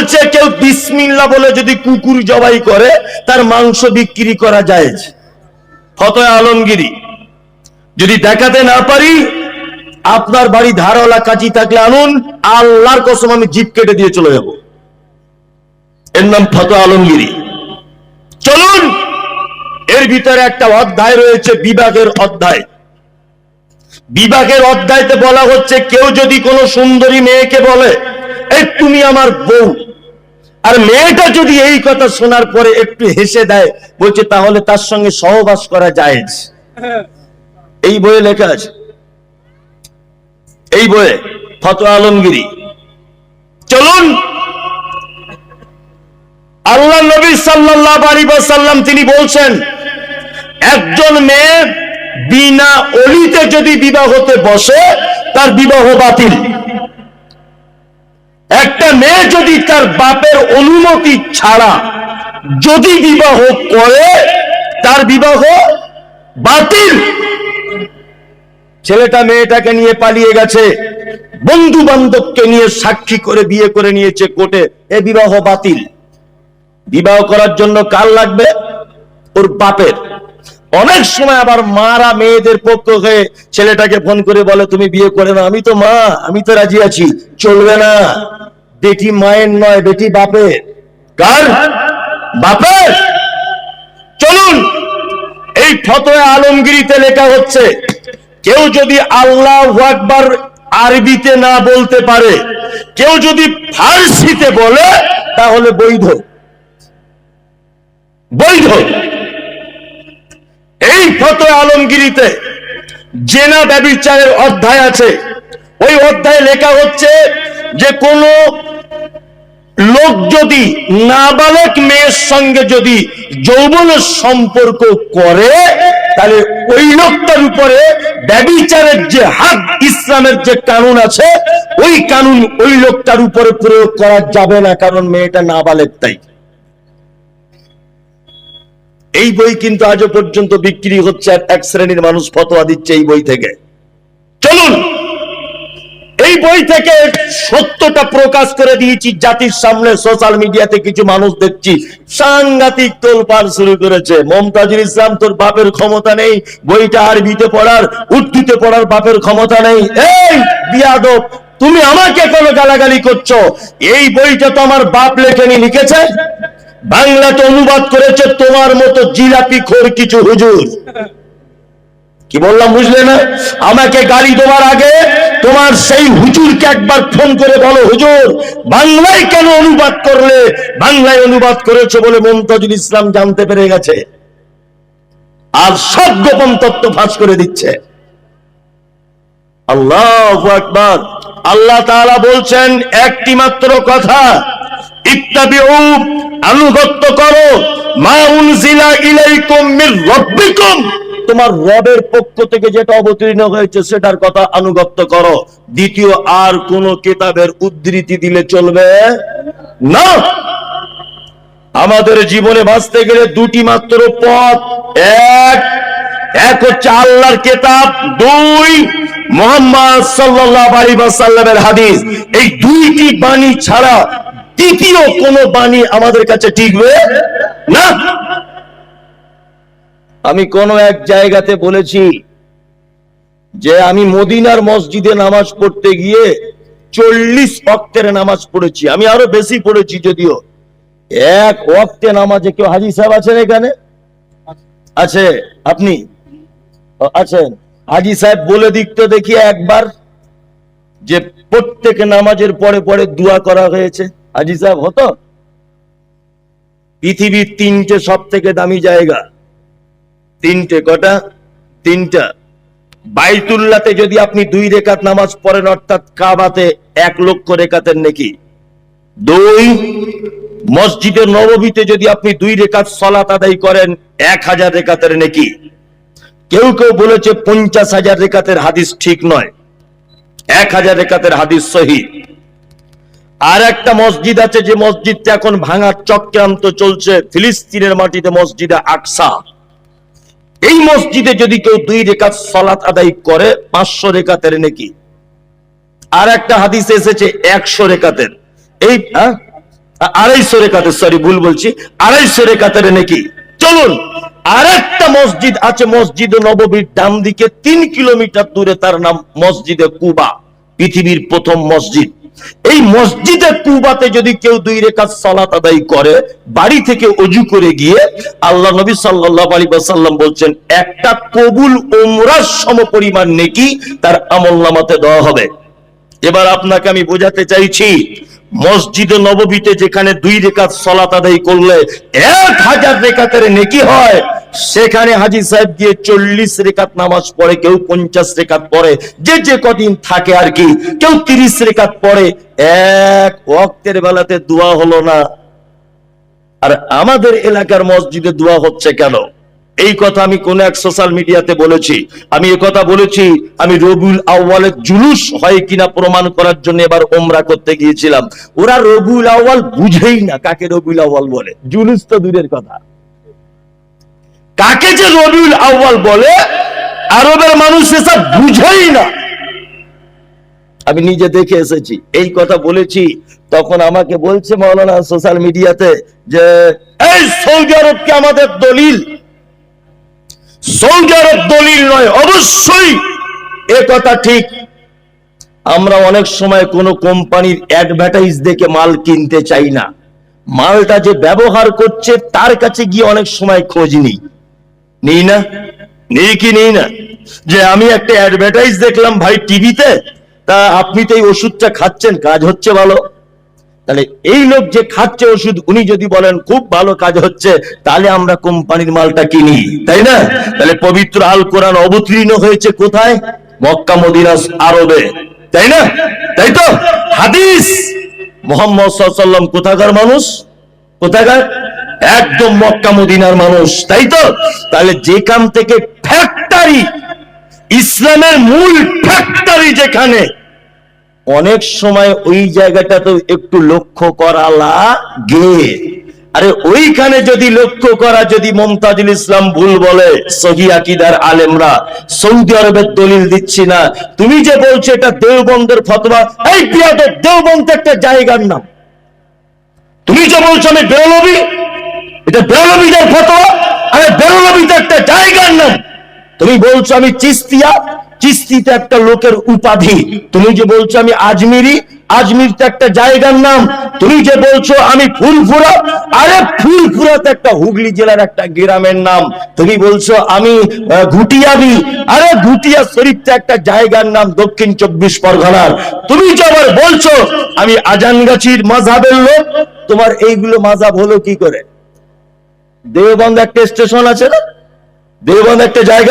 বলছে কেউ বিসমিল্লাহ বলে যদি কুকুর জবাই করে তার মাংস বিক্রি করা জায়েজ। ফতোয়া আলমগীরি। যদি দেখাতে না পারি, আপনার বাড়ি ধারওয়ালা কাজী থাকলে আনুন, আল্লাহর কসম আমি জিভ কেটে দিয়ে চলে যাব। এর নাম ফতোয়া আলমগীরি। চলুন, এর ভিতরে একটা অধ্যায় রয়েছে বিবাহের অধ্যায়। বিবাহের অধ্যায়তে বলা হচ্ছে কেউ যদি কোনো সুন্দরী মেয়েকে বলে এই তুমি আমার বউ, আর মেয়েটা যদি এই কথা শোনার পরে একটু হেসে দেয়, বলছে তাহলে তার সঙ্গে সহবাস করা জায়েজ। এই বইয়ে লেখা আছে, এই বইয়ে ফতোয়া আলমগীরি। চলুন, আল্লাহ নবী সাল্লাল্লাহু আলাইহি ওয়াসাল্লাম তিনি বলছেন একজন মেয়ে বিনা ওলিতে যদি বিবাহ হতে বসে তার বিবাহ বাতিল। একটা মেয়ে যদি তার বাপের অনুমতি ছাড়া যদি বিবাহ করে তার বিবাহ বাতিল। ছেলেটা মেয়েটাকে নিয়ে পালিয়ে গেছে, বন্ধু বান্ধবকে নিয়ে সাক্ষী করে বিয়ে করে নিয়েছে কোর্টে, এ বিবাহ বাতিল। বিবাহ করার জন্য কার লাগবে? ওর বাপের। অনেক সময় আবার মারা মেয়েদের পক্ষ হয়ে ছেলেটাকে ফোন করে বলে তুমি বিয়ে করে না। আমি তো মা, আমি তো রাজি আছি। চলবে না, বেটি মায়ের নয়, বেটি বাপের। কার? বাপের। চলুন, এই ফতোয়া আলমগীরিতে লেখা হচ্ছে কেউ যদি আল্লাহু আকবার আরবিতে না বলতে পারে, কেউ যদি ফার্সিতে বলে তাহলে বৈধ। বৈধ। এই ফতোয়া আলমগীরিতে জেনা ব্যভিচারের অধ্যায় আছে। ওই অধ্যায়ে লেখা হচ্ছে যে কোন লোক যদি নাবালক মেয়ের সঙ্গে যদি যৌবনের সম্পর্ক করে, তাহলে ওই লোকটার উপরে ব্যভিচারের যে হাদ, ইসলামের যে কানুন আছে, ওই কানুন ওই লোকটার উপরে প্রয়োগ করা যাবে না, কারণ মেয়েটা নাবালক। তাই এই বই কিন্তু আজও পর্যন্ত বিক্রি হচ্ছে, আর এক শ্রেণীর মানুষ ফতোয়া দিচ্ছে এই বই থেকে। চলুন, এই বই থেকে সত্যটা প্রকাশ করে দিয়েছি জাতির সামনে। সোশ্যাল মিডিয়াতে কিছু মানুষ দেখছি সাংঘাতিক তোলপাড় শুরু করেছে। মমতাজুল ইসলাম, তোর বাপের ক্ষমতা নেই বইটা আরবিতে পড়ার, উর্দুতে পড়ার বাপের ক্ষমতা নেই। এই বিয়াদব, তুমি আমাকে কোনো গালাগালি করছো? এই বইটা তো আমার বাপ লেখেনি, লিখেছে বাংলাতে অনুবাদ করেছে তোমার মতো জিলাপি খোর কিছু হুজুর। কি বললাম বুঝলে না? আমাকে গালি দেওয়ার আগে তোমার সেই হুজুরকে একবার ফোন করে বলো, হুজুর বাংলায় কেন অনুবাদ করলে? বাংলায় অনুবাদ করেছে বলে মমতাজুল ইসলাম জানতে পেরে গেছে, আর সব গোপন তথ্য ফাঁস করে দিচ্ছে। আল্লাহু আকবার। আল্লাহ তাআলা বলছেন একটি মাত্র কথা, ইত্তাবিউ, আনুগত্য করো, মা উনজিলা ইলাইকুম মির রাব্বিকুম, তোমার রবের পক্ষ থেকে যেটা অবতীর্ণ হয়েছে সেটার কথা আনুগত্য করো। দ্বিতীয় আর কোন কিতাবের উদ্ধৃতি দিলে চলবে না। আমাদের জীবনে বাঁচতে গেলে দুটি মাত্র পথ, এক হচ্ছে আল্লাহর কিতাব, দুই মুহাম্মদ সাল্লাল্লাহু আলাইহি ওয়াসাল্লামের হাদিস। এই দুইটি বাণী ছাড়া তৃতীয় কোন বাণী আমাদের কাছে টিকবে না। আমি কোন এক জায়গাতে বলেছি যে আমি মদিনার মসজিদে নামাজ পড়তে গিয়ে 40 ওয়াক্তের নামাজ পড়েছি। আমি আরো বেশি পড়েছি যদিও। এক ওয়াক্তে নামাজে কেউ হাজী সাহেব আছেন এখানে? আছে? আপনি আছেন? হাজী সাহেব বলে দিক তো দেখি একবার যে প্রত্যেক নামাজের পরে পরে দোয়া করা হয়েছে। হাজী সাহেব হতো? পৃথিবীর 3টে সব থেকে দামি জায়গা, 3টে। কটা? 3টা। বাইতুল্লাহতে যদি আপনি 2 রাকাত নামাজ পড়েন, অর্থাৎ কাবাতে 1 লক্ষ রাকাতের নেকি। 2, মসজিদে নববীতে যদি আপনি 2 রাকাত সালাত আদায় করেন 1000 রাকাতের নেকি। কেউ কেউ বলেছে 50,000 রাকাতের হাদিস ঠিক নয়, 1000 রাকাতের হাদিস সহিহ। আর একটা মসজিদ আছে যে মসজিদটা এখন ভাঙার চক্রান্ত চলছে ফিলিস্তিনের মাটিতে, মসজিদে আকসা। এই মসজিদে যদি কেউ 2 রাকাত সালাত আদায় করে 500 রাকাতের নেকি। আর একটা হাদিস এসেছে 100 রাকাতের। এই 250 রেখাতের, সরি ভুল বলছি, 250 রেখাতের নাকি। চলুন আরেকটা মসজিদ আছে মসজিদে নববীর ডান দিকে 3 কিলোমিটার দূরে, তার নাম মসজিদে কুবা, পৃথিবীর প্রথম মসজিদ। এই মসজিদে কুবাতে যদি কেউ 2 রাকাত সালাত আদায় করে বাড়ি থেকে ওযু করে গিয়ে, আল্লাহ নবী সাল্লাল্লাহু আলাইহি ওয়াসাল্লাম বলছেন একটা কবুল উমরার সমপরিমাণ নেকি তার আমলনামাতে দেওয়া হবে। এবার আপনাকে আমি বোঝাতে চাইছি, মসজিদে নববীতে যেখানে 2 রাকাত সালাত আদায় করলে 1000 রাকাতের নেকি হয়, সেখানে হাজী সাহেব গিয়ে 40 রাকাত নামাজ পড়ে, কেউ 50 রাকাত পড়ে, যে যে কদিন থাকে আর কি, কেউ 30 রাকাত পড়ে, এক ওয়াক্তের বেলাতে দোয়া হলো না। আর আমাদের এলাকার মসজিদে দোয়া হচ্ছে কেন? এই কথা আমি কোন এক সোশ্যাল মিডিয়াতে বলেছি। আমি এই কথা বলেছি, আমি রবিউল আউয়ালের জুলুস হয় কিনা প্রমাণ করার জন্য এবার ওমরা করতে গিয়েছিলাম। ওরা রবিউল আউয়াল বুঝেই না কাকে রবিউল আউয়াল বলে, জুলুস তো দূরের কথা, কাকে যে রবিউল আউয়াল বলে আরবের মানুষ এসব বুঝেই না। আমি নিজে দেখে এসেছি, এই কথা বলেছি। তখন আমাকে বলছে মাওলানা সোশ্যাল মিডিয়াতে যে এই সৌদি আরবকে আমাদের দলিল, সৌদি আরব দলিল নয়। অবশ্যই এ কথা ঠিক, আমরা অনেক সময় কোন কোম্পানির অ্যাডভার্টাইজ দেখে মাল কিনতে চাই না, মালটা যে ব্যবহার করছে তার কাছে গিয়ে অনেক সময় খোঁজ নেই না, নেই কি নেই না? যে আমি একটা অ্যাডভার্টাইজ দেখলাম ভাই টিভিতে, তা আপনি তো এই ওষুধটা খাচ্ছেন, কাজ হচ্ছে ভালো, তাহলে এই লোক যে খাচ্ছে ওষুধ উনি যদি বলেন খুব ভালো কাজ হচ্ছে, তাহলে আমরা কোম্পানির মালটা কিনি, তাই না? তাহলে পবিত্র আল কোরআন অবতীর্ণ হয়েছে কোথায়? মক্কা মদিনা আরবে, তাই না? তাই তো হাদিস, মুহাম্মদ সাল্লাল্লাহু আলাইহি ওয়াসাল্লাম কোথাকার মানুষ? কোথাকার? একদম মক্কা মদিনার মানুষ, তাই তো? তাহলে যেখান থেকে ফ্যাক্টরি, ইসলামের মূল ফ্যাক্টরি যেখানে, অনেক সময় ওই জায়গাটা তো একটু লক্ষ্য করা লাগে। আরে ওইখানে যদি লক্ষ্য করা, যদি মুমতাজুল ইসলাম ভুল বলে, সহি আকীদার আলেমরা সৌদি আরবের দলিল দিচ্ছি না, তুমি যে বলছো এটা দেওবন্দের ফতোয়া, এই বিয়াদব, দেওবন্দ একটা জায়গার নাম। তুমি যে বলছো আমি বেরলভী, এটা বেরলভীদের ফতোয়া, আরে বেরলভী তো একটা জায়গার নাম। তুমি বলছো আমি চিস্তিয়া, চিস্তিতে একটা লোকের উপাধি। তুমি যে বলছো আমি আজমিরি, আজমির তো একটা জায়গার নাম। তুমি যে বলছো আমি ফুলফুরা, আরে ফুলফুরা তো একটা হুগলি জেলার একটা গ্রামের নাম। তুমি বলছো আমি ঘুটিয়াবি, আরে ঘুটিয়া শরীফ তো একটা জায়গার নাম দক্ষিণ 24 পরগনার। তুমি যে আবার বলছো আমি আজানগাছির মাযহাবের লোক, তোমার এইগুলো মাযহাব হলো কি করে? দেওবন্দ একটা স্টেশন আছে না, দেওবন্দ একটা জায়গা।